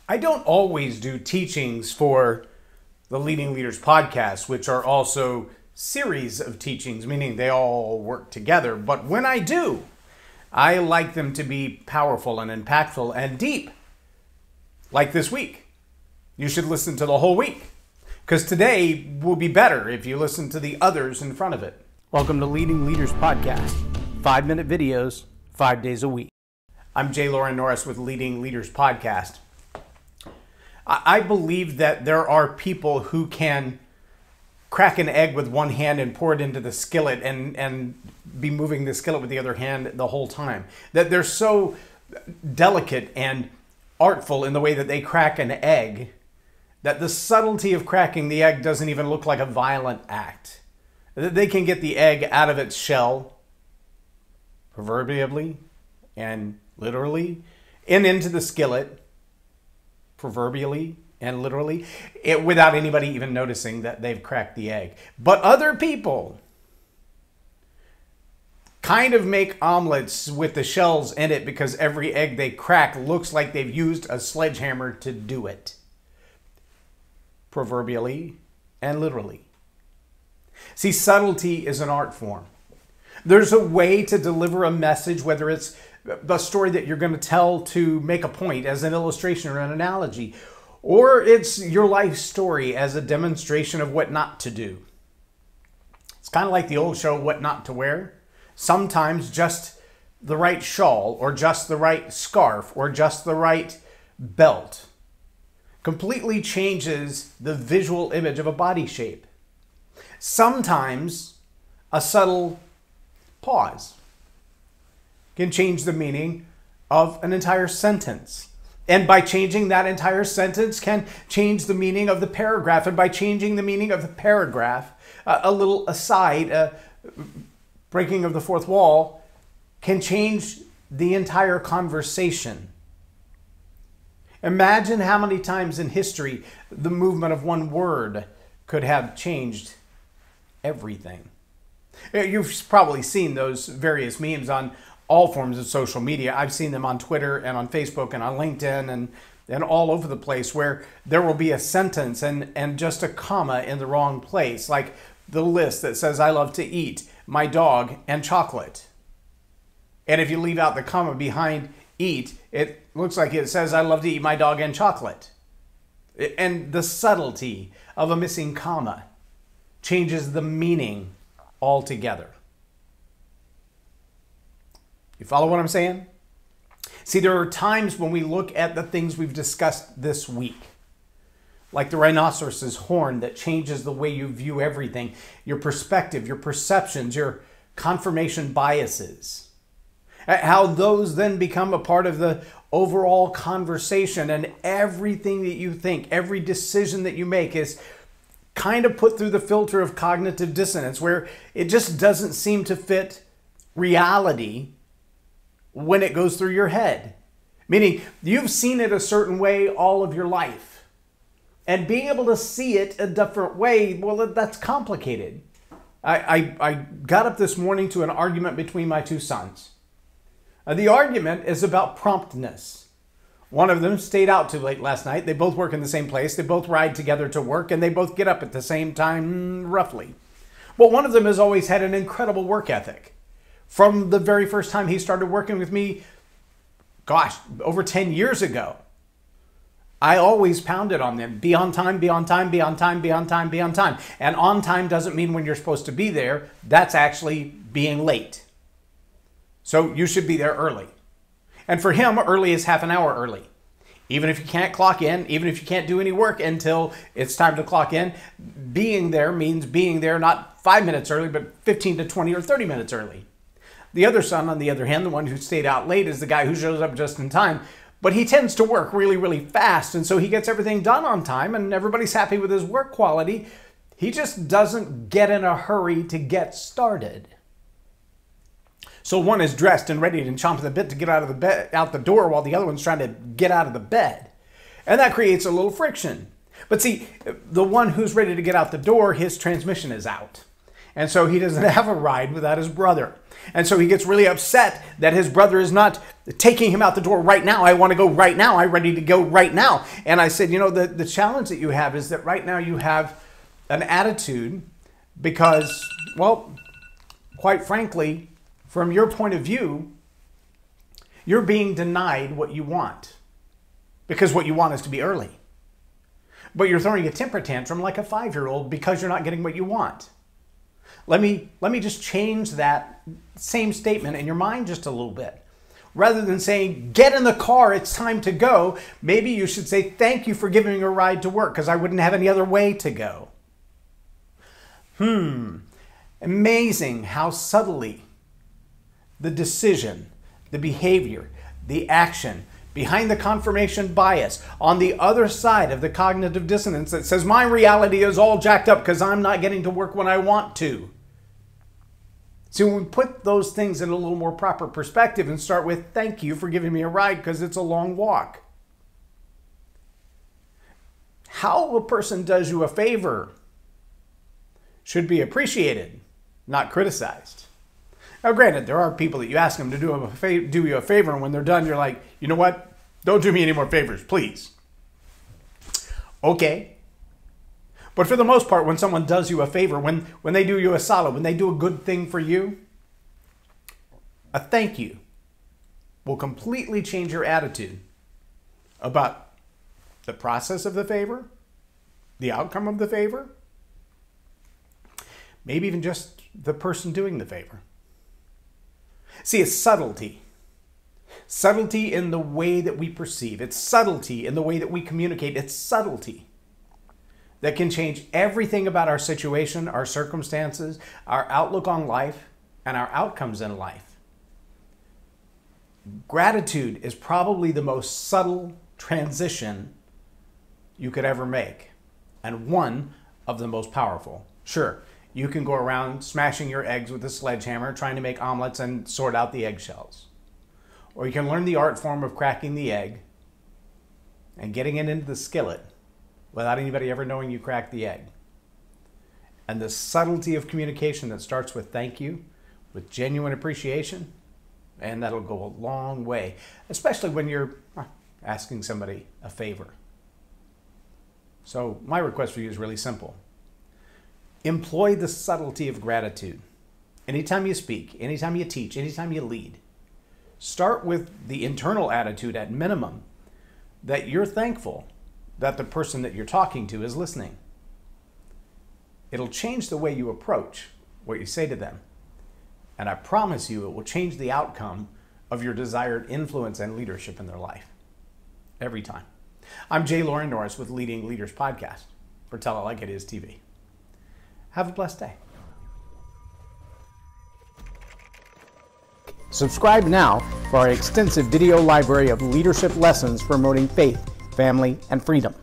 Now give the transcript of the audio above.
I don't always do teachings for the Leading Leaders podcast, which are also series of teachings, meaning they all work together. But when I do, I like them to be powerful and impactful and deep. Like this week. You should listen to the whole week, because today will be better if you listen to the others in front of it. Welcome to Leading Leaders Podcast. 5-minute videos, 5 days a week. I'm Loren Norris with Leading Leaders Podcast. I believe that there are people who can crack an egg with one hand and pour it into the skillet and be moving the skillet with the other hand the whole time. That they're so delicate and artful in the way that they crack an egg that the subtlety of cracking the egg doesn't even look like a violent act. They can get the egg out of its shell, proverbially and literally, and into the skillet, proverbially and literally, without anybody even noticing that they've cracked the egg. But other people kind of make omelets with the shells in it because every egg they crack looks like they've used a sledgehammer to do it. Proverbially and literally. See, subtlety is an art form. There's a way to deliver a message, whether it's the story that you're going to tell to make a point as an illustration or an analogy, or it's your life story as a demonstration of what not to do. It's kind of like the old show, What Not to Wear. Sometimes just the right shawl or just the right scarf or just the right belt completely changes the visual image of a body shape. Sometimes a subtle pause can change the meaning of an entire sentence. And by changing that entire sentence can change the meaning of the paragraph. And by changing the meaning of the paragraph, a little aside, breaking of the fourth wall, can change the entire conversation. Imagine how many times in history the movement of one word could have changed everything. You've probably seen those various memes on all forms of social media. I've seen them on Twitter and on Facebook and on LinkedIn and all over the place, where there will be a sentence and just a comma in the wrong place, like the list that says, I love to eat, my dog, and chocolate. And if you leave out the comma behind eat, it looks like it says, I love to eat my dog and chocolate. And the subtlety of a missing comma changes the meaning altogether. You follow what I'm saying? See, there are times when we look at the things we've discussed this week, like the rhinoceros's horn that changes the way you view everything, your perspective, your perceptions, your confirmation biases, how those then become a part of the overall conversation, and everything that you think, every decision that you make is kind of put through the filter of cognitive dissonance, where it just doesn't seem to fit reality when it goes through your head. Meaning, you've seen it a certain way all of your life. And being able to see it a different way, well, that's complicated. I got up this morning to an argument between my two sons. The argument is about promptness. One of them stayed out too late last night. They both work in the same place. They both ride together to work, and they both get up at the same time, roughly. But one of them has always had an incredible work ethic. From the very first time he started working with me, gosh, over 10 years ago, I always pounded on them. Be on time, be on time, be on time, be on time, be on time. And on time doesn't mean when you're supposed to be there. That's actually being late. So you should be there early. And for him, early is half an hour early. Even if you can't clock in, even if you can't do any work until it's time to clock in, being there means being there not 5 minutes early, but 15 to 20 or 30 minutes early. The other son, on the other hand, the one who stayed out late, is the guy who shows up just in time. But he tends to work really, really fast, and so he gets everything done on time, and everybody's happy with his work quality. He just doesn't get in a hurry to get started. So one is dressed and ready and chomping the bit to get out the door, while the other one's trying to get out of the bed. And that creates a little friction. But see, the one who's ready to get out the door, his transmission is out. And so he doesn't have a ride without his brother. And so he gets really upset that his brother is not taking him out the door right now. I want to go right now. I'm ready to go right now. And I said, you know, the challenge that you have is that right now you have an attitude because, well, quite frankly, from your point of view, you're being denied what you want because what you want is to be early. But you're throwing a temper tantrum like a 5-year-old because you're not getting what you want. Let me just change that same statement in your mind just a little bit. Rather than saying, get in the car, it's time to go, maybe you should say, thank you for giving me a ride to work because I wouldn't have any other way to go. Amazing how subtly the decision, the behavior, the action, behind the confirmation bias, on the other side of the cognitive dissonance that says my reality is all jacked up because I'm not getting to work when I want to. So when we put those things in a little more proper perspective and start with, thank you for giving me a ride because it's a long walk. How a person does you a favor should be appreciated, not criticized. Now, granted, there are people that you ask them to do you a favor, and when they're done, you're like, you know what? Don't do me any more favors, please. Okay. But for the most part, when someone does you a favor, when they do you a solid, when they do a good thing for you, a thank you will completely change your attitude about the process of the favor, the outcome of the favor, maybe even just the person doing the favor. See, it's subtlety. Subtlety in the way that we perceive. It's subtlety in the way that we communicate. It's subtlety that can change everything about our situation, our circumstances, our outlook on life, and our outcomes in life. Gratitude is probably the most subtle transition you could ever make, and one of the most powerful. Sure, you can go around smashing your eggs with a sledgehammer, trying to make omelets and sort out the eggshells. Or you can learn the art form of cracking the egg and getting it into the skillet without anybody ever knowing you cracked the egg. And the subtlety of communication that starts with thank you, with genuine appreciation, and that'll go a long way, especially when you're asking somebody a favor. So my request for you is really simple. Employ the subtlety of gratitude. Anytime you speak, anytime you teach, anytime you lead, start with the internal attitude at minimum that you're thankful that the person that you're talking to is listening. It'll change the way you approach what you say to them. And I promise you it will change the outcome of your desired influence and leadership in their life. Every time. I'm Loren Norris with Leading Leaders Podcast for Tell It Like It Is TV. Have a blessed day. Subscribe now for our extensive video library of leadership lessons promoting faith, family, and freedom.